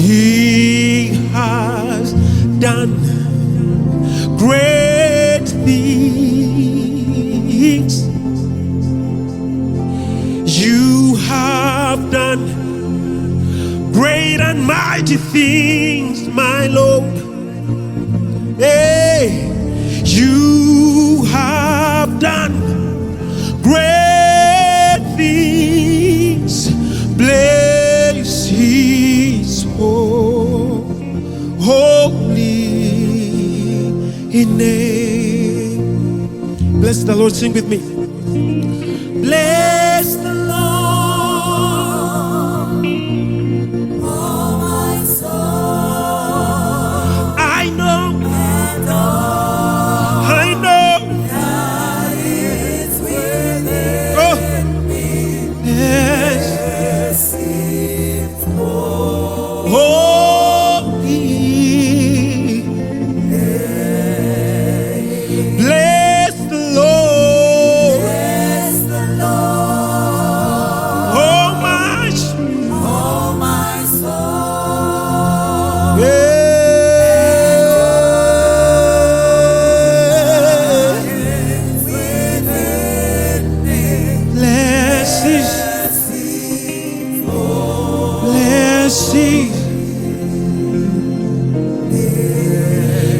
He has done great things. You have done great and mighty things, my Lord. Hey, you have done great things. Bless His holy name. Bless the Lord. Sing with me. Bless the Lord, oh my soul. I know that it's within me. Yes. It's holy. Bless the Lord. Bless the Lord. Oh my soul. Yeah.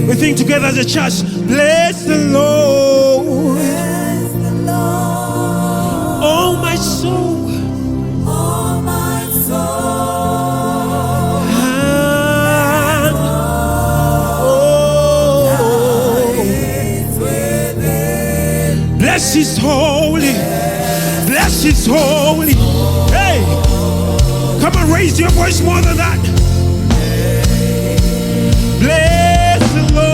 We think together as a church. Bless the Lord. Bless the Lord. Oh my soul. Oh my soul. And bless His holy. Bless His holy. Hey, come on, raise your voice more than that. Bless the Lord.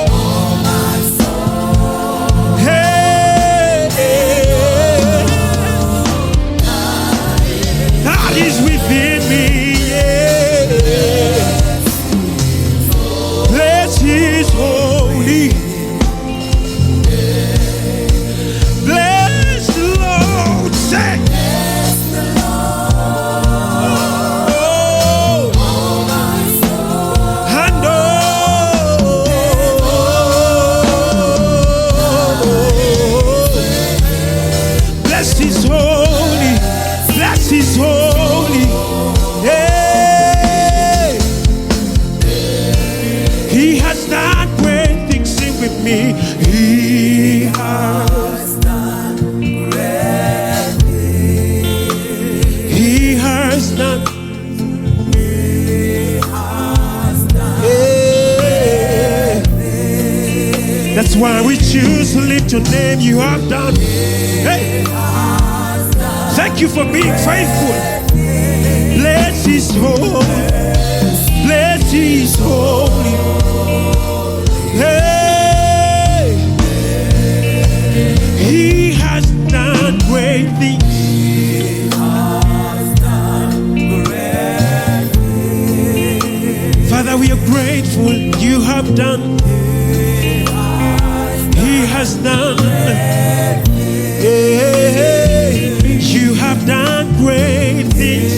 Oh my soul. Hey, that is within me. Yeah. Bless His holy. Bless the Lord. Say. He's holy, yeah. He has done great things. Sing with me. He has done great things. He has done. Yeah. That's why we choose to lift your name. You have done. Hey. Thank you for being faithful. Bless His holy. Bless His holy. Hey, He has done great things. He has done great things. Father, we are grateful. You have done. He has done. Yeah. You have done great things,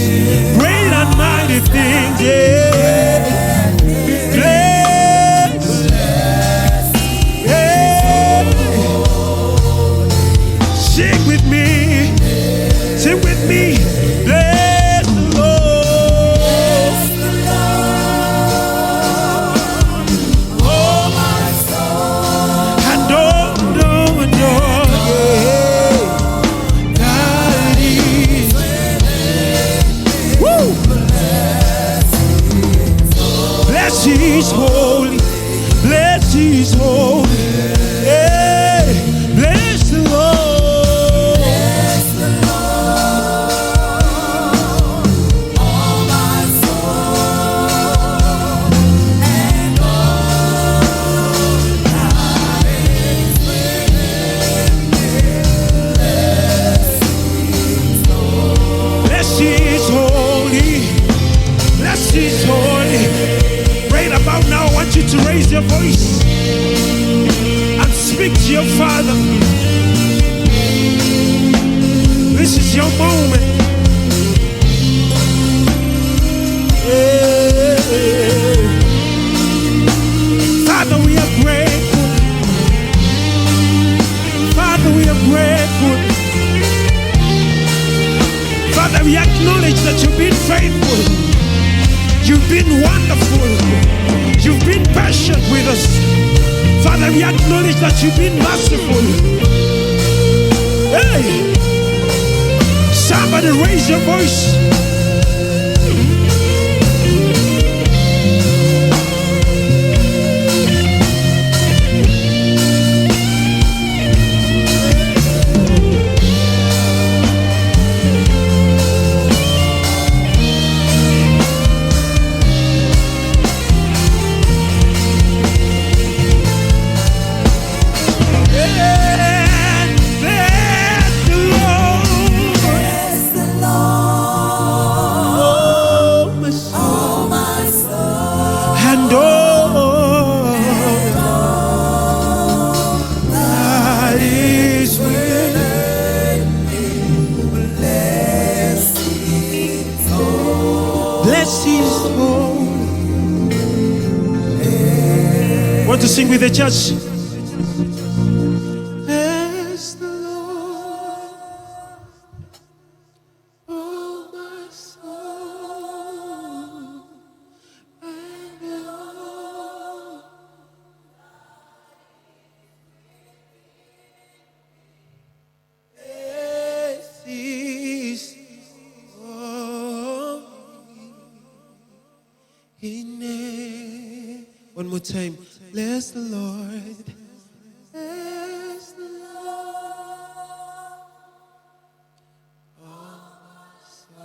great and mighty things, yeah. Bless, yeah. Sing with me, sing with me. Bless the Lord, oh my soul, and yeah. Bless His holy, bless His holy, yeah. Bless the Lord, your moment. Father, we are grateful. Father, we are grateful. Father, we acknowledge that you've been faithful. You've been wonderful. You've been patient with us. Father, we acknowledge that you've been merciful. Hey! Somebody raise your voice. Want to sing with the church? Bless the Lord, oh my soul, and all bless His holy name. One more time. Bless the Lord. Bless the Lord. Oh, my soul,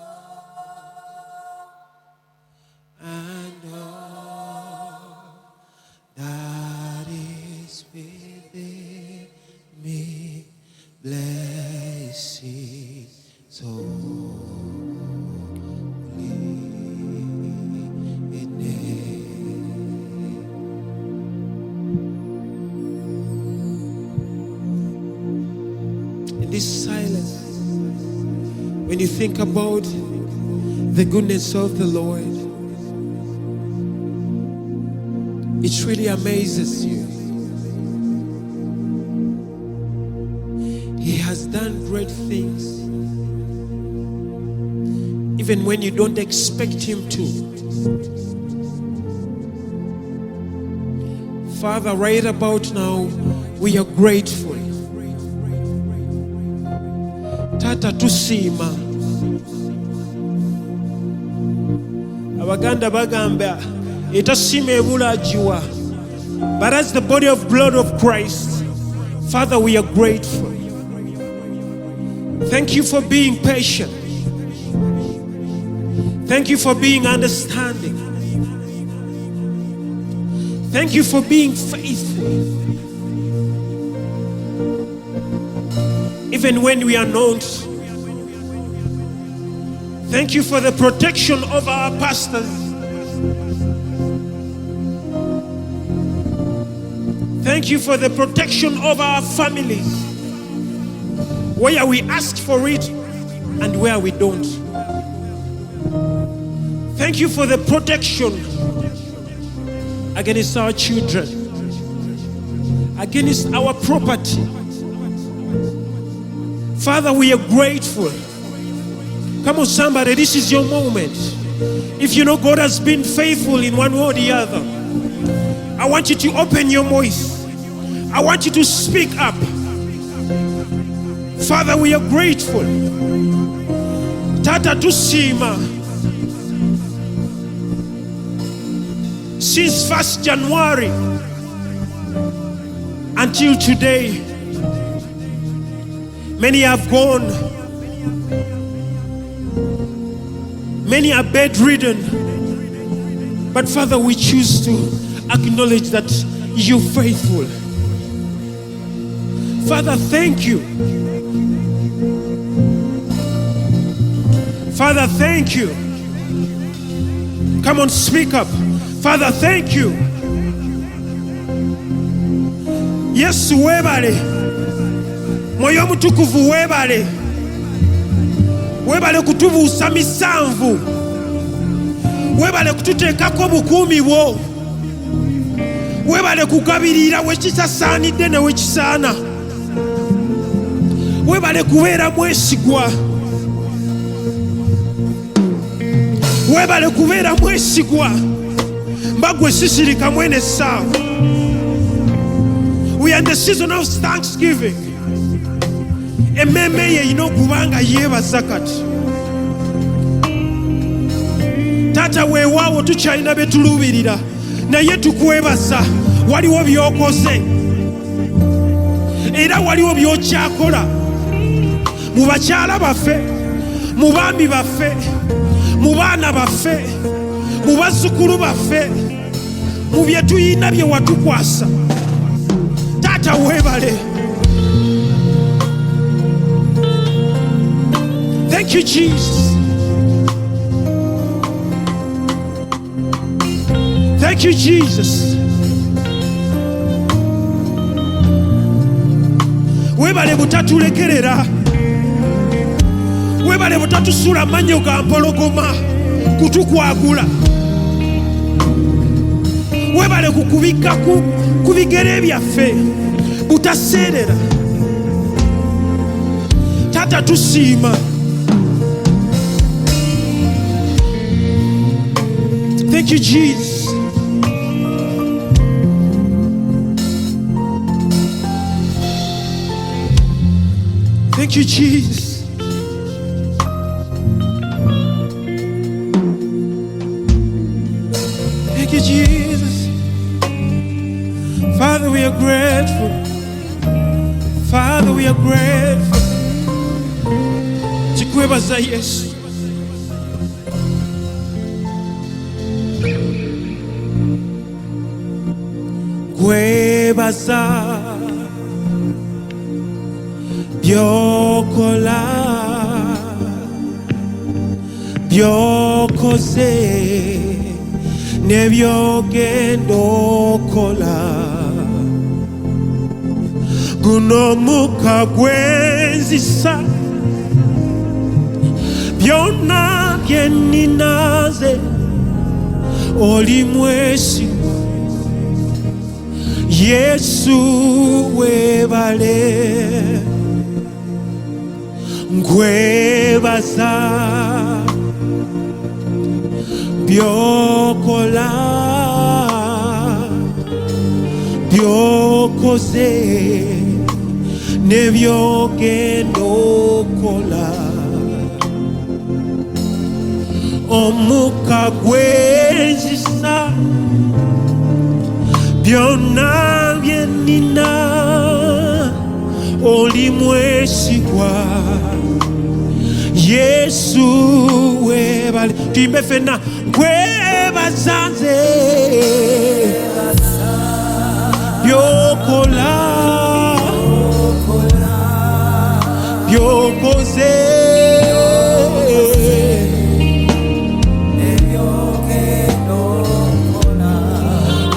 and all that is within me. Bless His holy name. This silence, when you think about the goodness of the Lord, it really amazes you. He has done great things, even when you don't expect Him to. Father, right about now, we are grateful. Tata tusima abaganda bagamba etasima ebulajiwa, but as the body of blood of Christ, Father, we are grateful. Thank you for being patient. Thank you for being understanding. Thank you for being faithful. Even when we are not. Thank you for the protection of our pastors. Thank you for the protection of our families, where we ask for it and where we don't. Thank you for the protection against our children, against our property. Father, we are grateful. Come on, somebody, this is your moment. If you know God has been faithful in one way or the other, I want you to open your voice. I want you to speak up. Father, we are grateful. Tata tusima. Since 1st January until today, many have gone. Many are bedridden. But Father, we choose to acknowledge that you're faithful. Father, thank you. Father, thank you. Come on, speak up. Father, thank you. Yes, webale. Moyo mutukuvu webale. webale kutubuusa misanvu, webale kututeekako bukuumi bwo, webale kugabirira wekisasaanidde ne wekisaana, webale kubeera mwesigwa, webale kubeera mwesigwa. Mbagwe sisirika mwene essaawa. We are in the season of Thanksgiving. Emmeme ye erina okuba nga yeebaza kati. Taata weewaawo tukyalina bye tuluubirira, naye tukwebaza. Waliwo by'okoze era waliwo by'okyakola mu bakyala baffe, mu baami baffe, mu baana baffe, mu bazzukulu baffe, mu bye tuyina bye watukwasa. Taata weebale. Thank you, Jesus. Thank you, Jesus. Webale butatulekerera, webale butatusula mannyo ga mpologoma kutukwagula, webale kukubika ku bigere byaffe butaseerera. Taata tusiima. Thank you, Jesus. Thank you, Jesus. Thank you, Jesus. Father, we are grateful. Father, we are grateful. Tikwebaza Yesu. Kwebaza byokola byokoze nebyogenda okola, guno muka gwenzisa byonna bye nninaze oli mwesigwa. Yesu weebale, nkwebaza byokola byokoze nebyogenda okola, omuka gwenzisa byonna bye nnina oli mwesigwa. Yesu weebale. Tuyimbe ffenna. Nkwebaza nze byokola byokoze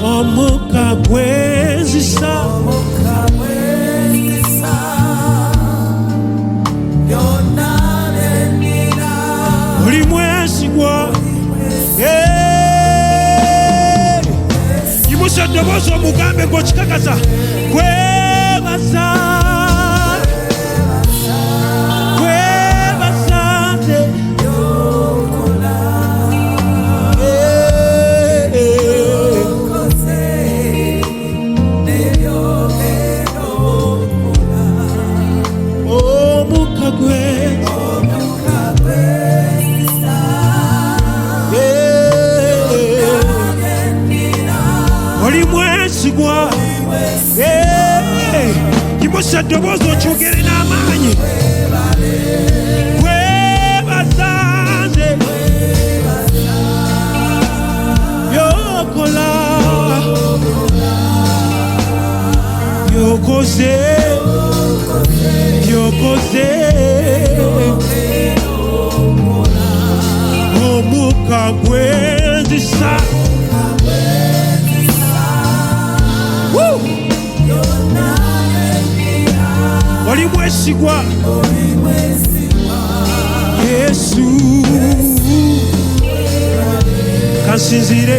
omuka gwenzisa oli mwesigwa. Yimusa eddoboozi omugambe ng'okikakasa. Kwebaza kwebaza nze omuka oli mwesigwa. Yimusa eddoboozi okyogere n'amaanyi. Kwebaza nze byokola byokoze byokoze omuka gwenzisa oli mwesigwa. Yesu kansinzire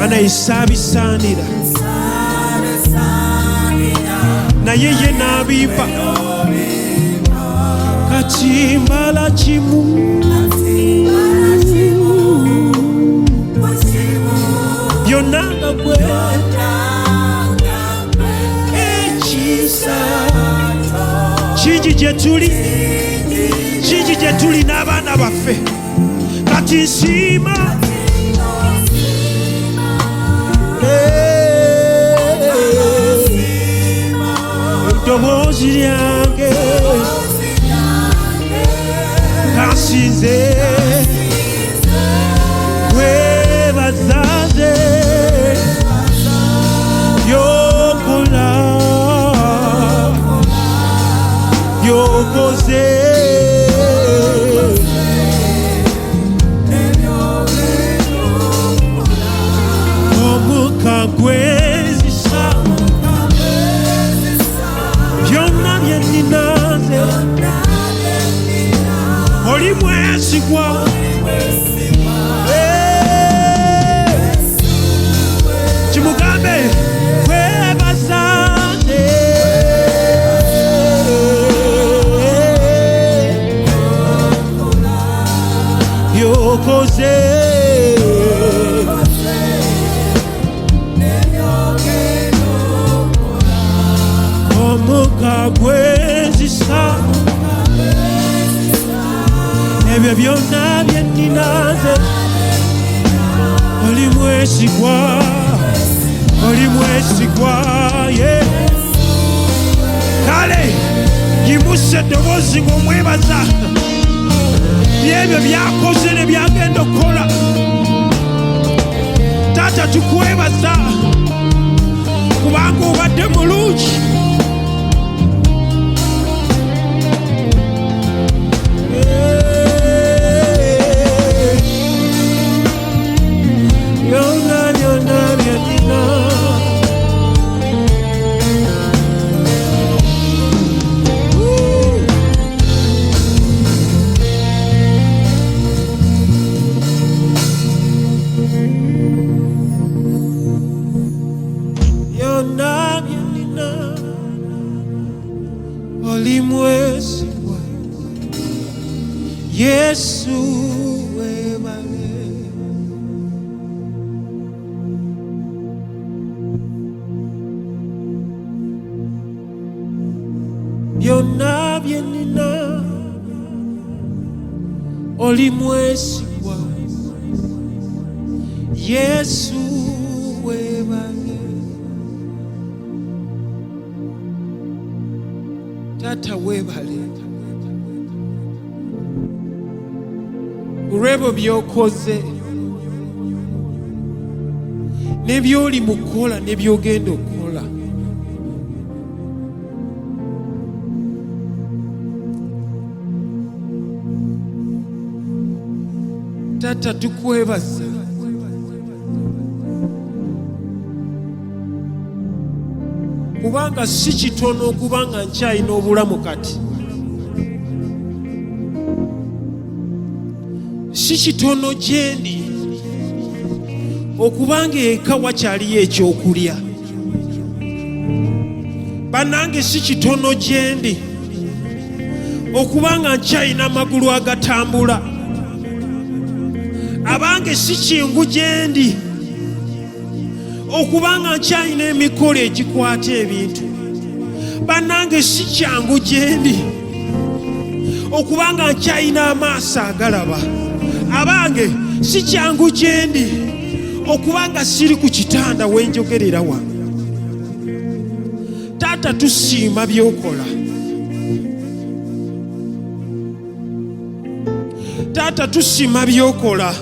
anaisabisanira naye ye nabipa kachimbala chimu byonanga gwe kingi gye tuli n'abaana baffe kati nsiima eddoboozi lyange kansinze webazaze byokola byokoze omuka gwezisa byonna bye nninaze oli mwesigwa kimugambe webazaze byokoze omuka gwezisa ebyo byonna bye nninaze oli mwesigwa ye kale yimusa eddoboozi ng'omwebaza byebyo byakoze ne byagenda okukola. Taata tukwebaza kubanga obadde mulungi. Yesu webale byonna bye nnina oli mwesigwa. Yesu webale Taata webale olw'ebyo by'okoze ne by'oli mu kukola ne by'ogenda okukola. Taata tukwebaza kubanga si kitono okuba nga nkyalina obulamu kati. Si kitono gye ndi okubanga eka wakyaliyo ekyokulya. Bannange si kitono gye ndi okubanga nkyalina amagulu agatambula. Abange si kingu gye ndi okubanga nkyalina emikolo egikwata ebintu. Bannange si kyangu gye ndi okubanga nkyalina amaaso agalaba. Abange si kyangu gye ndi okubanga siri ku kitanda wenjogerera wa. Taata tusiima by'okola. Taata tusiima by'okola.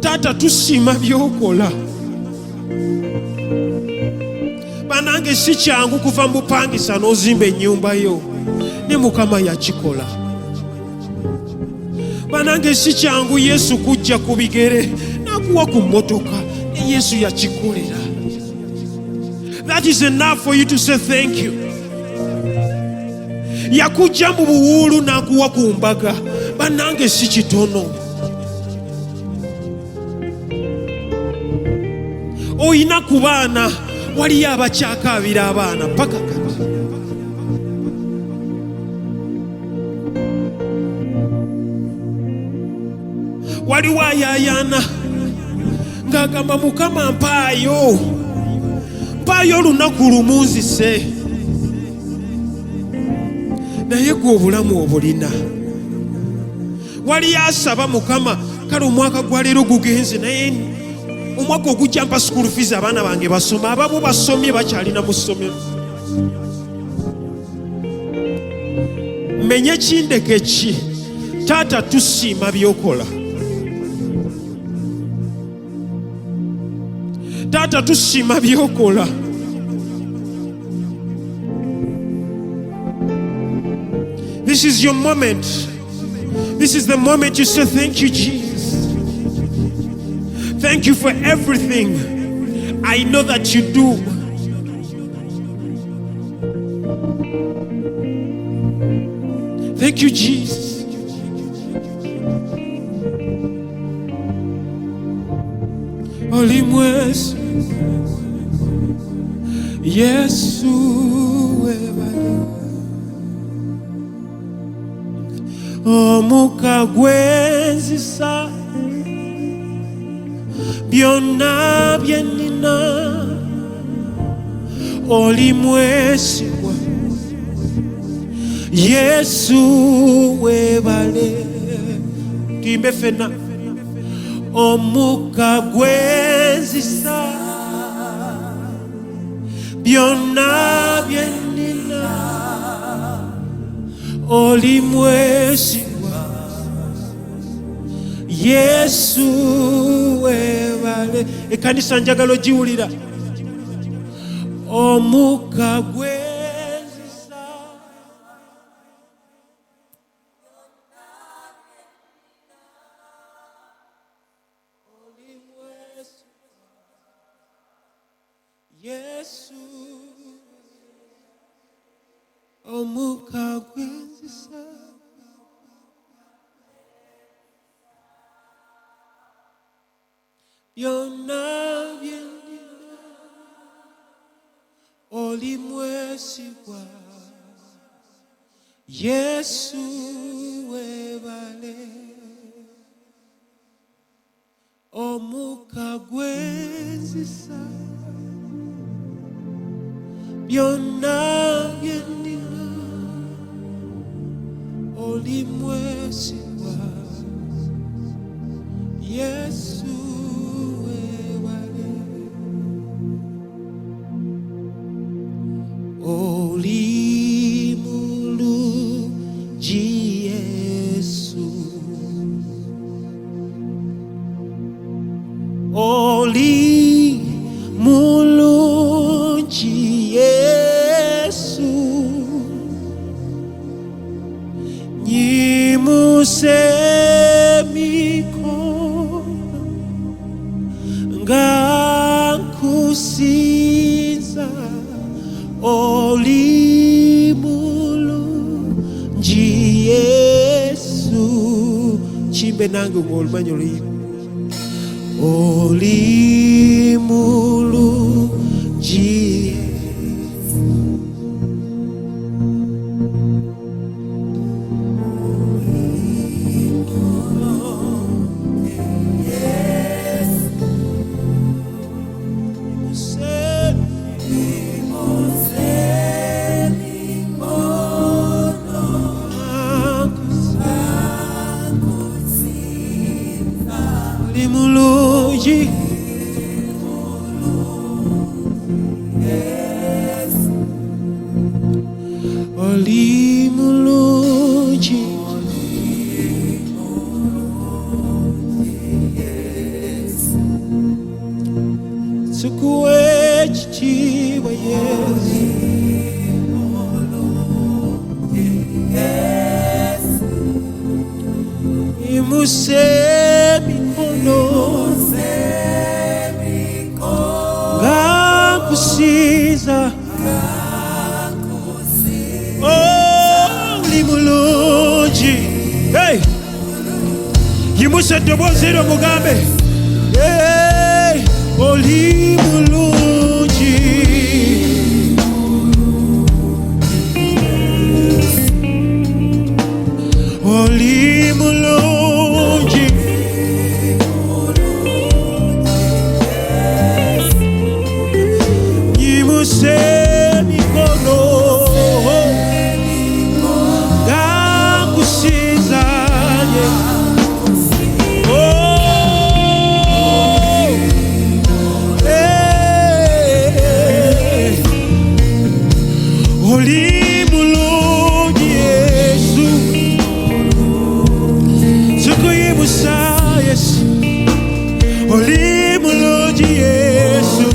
Taata tusiima by'okola. Banange si kyangu kuva mu bupangisa n'ozimba ennyumba yo ne Mukama yakikola. banange si kyangu Yesu kujja ku bigere nakuwa ku mmotoka ne Yesu yakikolera. That is enough for you to say thank you. Yakujja mu buwuulu nakuwa ku mbaga banange si kitono. Oyina ku baana waliyo abakyakaabira abaana paka kati. Waliwo ayayaana ng'agamba Mukama mpaayo olunaku lumu nzise, naye gwe obulamu obulina. Waliyo asaba Mukama kale omwaka gwa leero gugenze, naye omwaka ogujja mpa school fees abaana bange basoma. Abamu basomye bakyalina mu ssomero. Menye kindeke ki taata, tusiima by'okola. Taata tusiima by'okola. This is your moment. This is the moment you say thank you, Jesus. Thank you for everything I know that you do. Thank you, Jesus. Oli mwezi Yesu webale omuka gwenzisa byonna byenina. Oli mwesigwa Yesu webale. Tuyimbe fena. Omuka gwenzisa byonna byenina. Oli mwesigwa Yesu webale. Ekkanisa njagala ogiwulira. Omuka gwenzisa Yesu, omuka gwenzisa byonna byenina. Oli mwesigwa Yesu webale. Omuka gwenzisa byonna byenina. Oli mwesigwa Yesu webale. Oli mulungi Yesu. Oli mulungi Yesu. Nyimuse mikono nga nkusinza. Oli mulungi Yesu. Chimbe nange ng'olumanyi oluyimba. Oli mulungi Oli mulungi tukuwe ekitiibwa Yesu. Imuse mikono gakusiza oli mulungi. Hey, yimuse tobozero mugambe hey, oli mulungi. Oli mulungi. Yimuse mikono gakusiza oh, hey. Oli mulungi Yesu. Sukuyimusa Yesu. Oli mulungi Yesu.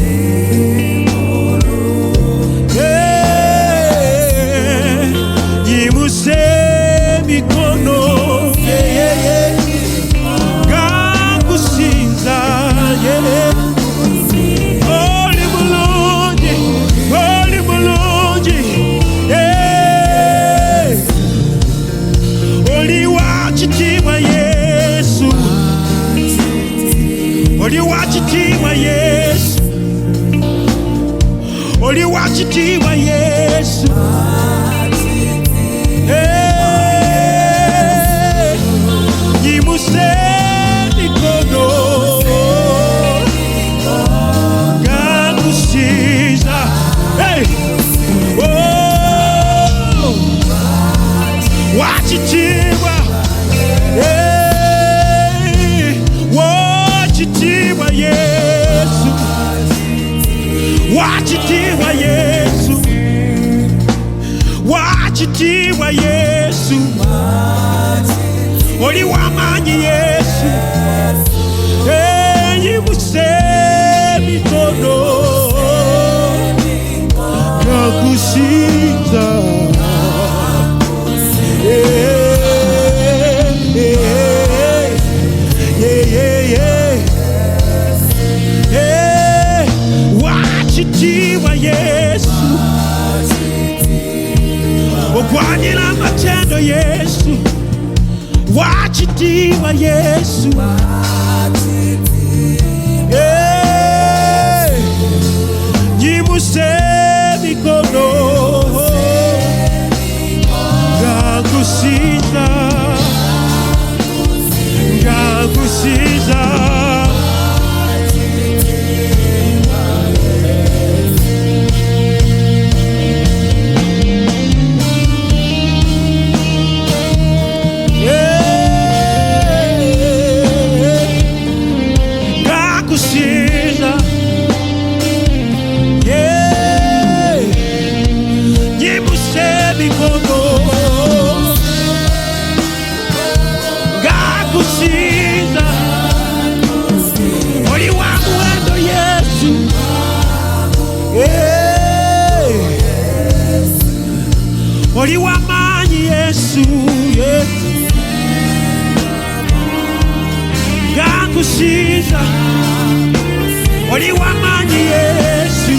Yimuse mikono gakusiza oli mulungi, oli mulungi oli wachitiibwa Yesu, oli wachitiibwa Yesu, oli wachitiibwa Yesu. Yimuse mikono gakusiza wachitiibwa wachitiibwa Yesu, wachitiibwa Yesu, wachitiibwa Yesu. Oli w'amaanyi Yesu. Yimuse mikono gakusiza wachitiibwa Yesu, ogwanira amatendo Yesu. Wachitiibwa Yesu. Yimuse mikono gakusiza gakusiza oli wa muwendo Yesu. Oli w'amaanyi Yesu. Gakusiza oli w'amaanyi Yesu.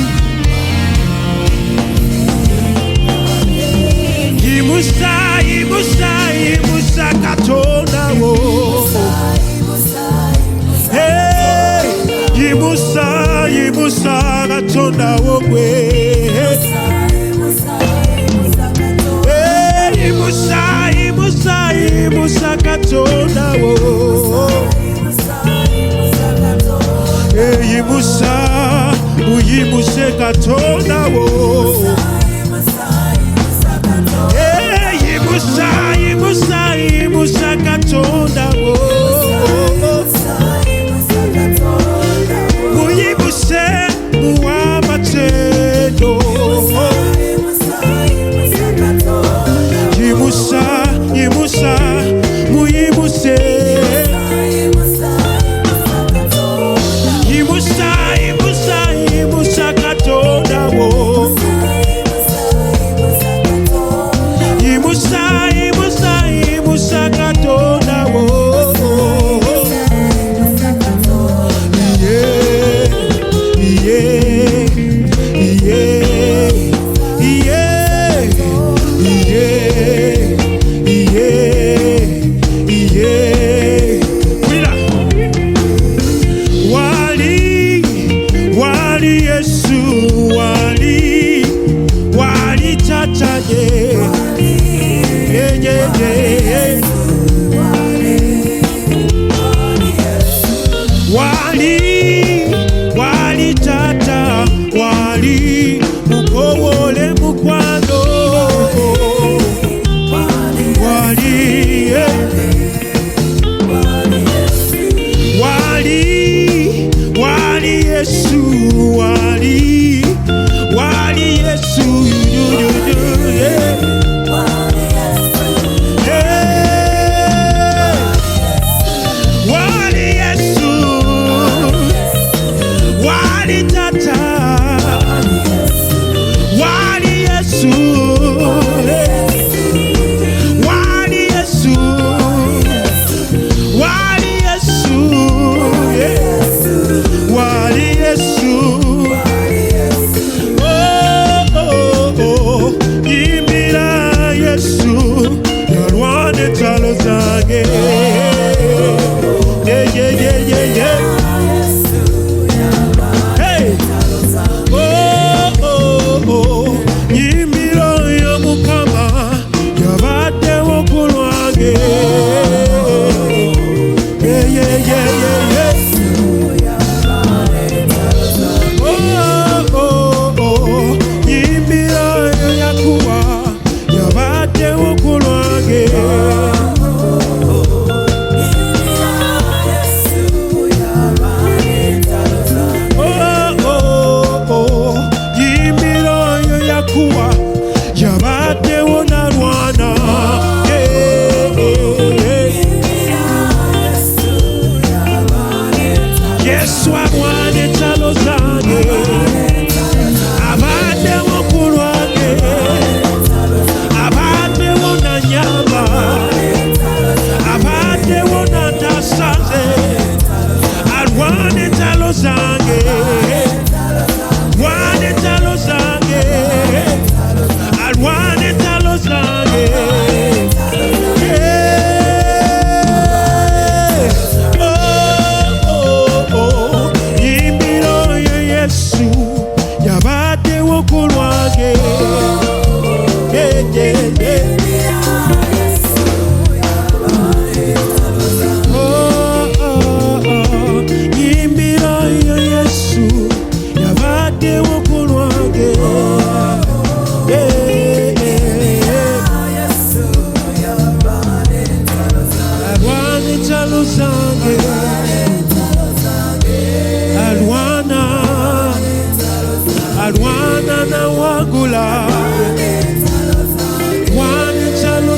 Yimusa, yimusa, yimusa Katonda wo. Hey, yimusa, yimusa Katonda wo gwe. Hey, yimusa, yimusa, yimusa Katonda wo. Hey, yimusa, uyimuse Katonda wo. Yimusa, yimusa, yimusa Katonda wo. Muyimuse muwamatendo. Yimusa, yimusa, muyimuse. Yimusa, yimusa, yimusa Katonda wo.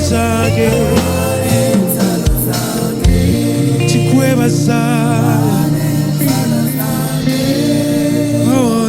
zange, chikwebaza